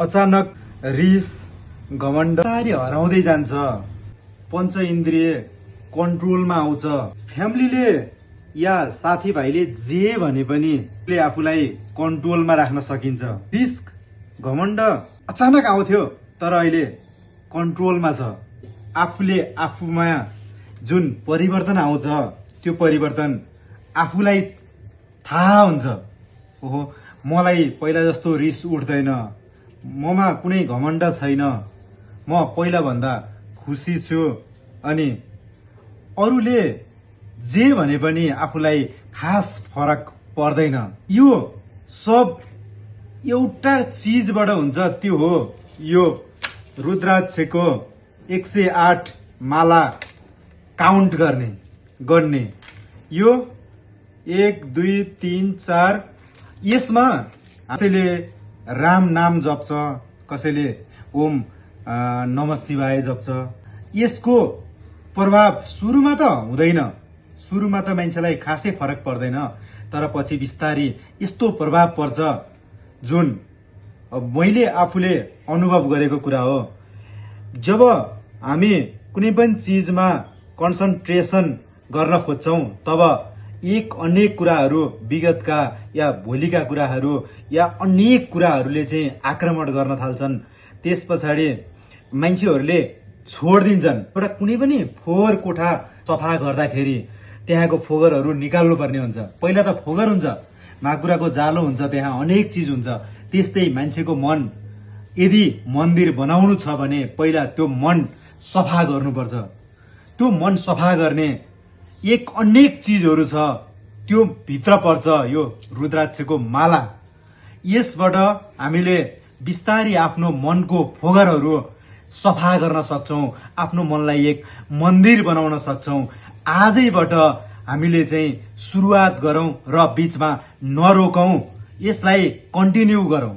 अचानक रिस घमण्ड हराउँदै जान्छ। पञ्च इन्द्रिय कन्ट्रोलमा आउँछ। फ्यामिलीले या साथीभाइले जे भने पनि आफूलाई कन्ट्रोलमा राख्न सकिन्छ। रिस घमण्ड अचानक आउँथ्यो तर अहिले कन्ट्रोलमा छ। आफूले आफूमा जुन परिवर्तन आउँछ त्यो परिवर्तन आफूलाई थाहा हुन्छ। ओहो, मलाई पहिला जस्तो रिस उठ्दैन, ममा कुनै घमण्ड छैन, म पहिला भन्दा खुसी छु। अनि अरूले जे भने पनि आफूलाई खास फरक पर्दैन। यो सब एउटा चीजबाट हुन्छ, त्यो हो यो रुद्राक्षको 108 माला काउन्ट गर्ने। यो 1 2 3 4 यसमा कसैले राम नाम जप्छ, कसैले ओम नमः शिवाय जप्छ। यसको प्रभाव सुरुमा त हुँदैन, सुरुमा त मान्छेलाई खासै फरक पर्दैन, तर पछि बिस्तारी यस्तो प्रभाव पर्छ जुन मैले आफूले अनुभव गरेको कुरा हो। जब हामी कुनै पनि चीजमा कन्सन्ट्रेसन गर्न खोज्छौं तब एक अनेक कुराहरू, विगतका या भोलिका कुराहरू या अनेक कुराहरूले चाहिँ आक्रमण गर्न थाल्छन्। त्यस पछाडि मान्छेहरूले छोडिदिन्छन्। एउटा कुनै पनि फोहोर कोठा सफा गर्दाखेरि त्यहाँको फोहोरहरू निकाल्नु पर्ने हुन्छ। पहिला त फोहोर हुन्छ, माकुराको जालो हुन्छ, त्यहाँ अनेक चिज हुन्छ। त्यस्तै मान्छेको मन यदि मन्दिर बनाउनु छ भने पहिला त्यो मन सफा गर्नुपर्छ। त्यो मन सफा गर्ने एक अनेक चिजहरू छ, त्यो भित्र पर्छ यो रुद्राक्षको माला। यसबाट हामीले बिस्तारी आफ्नो मनको फोहोरहरू सफा गर्न सक्छौं, आफ्नो मनलाई एक मन्दिर बनाउन सक्छौं। आजैबाट हामीले चाहिँ सुरुवात गरौं र बीचमा नरोकौं, यसलाई कन्टिन्यू गरौं।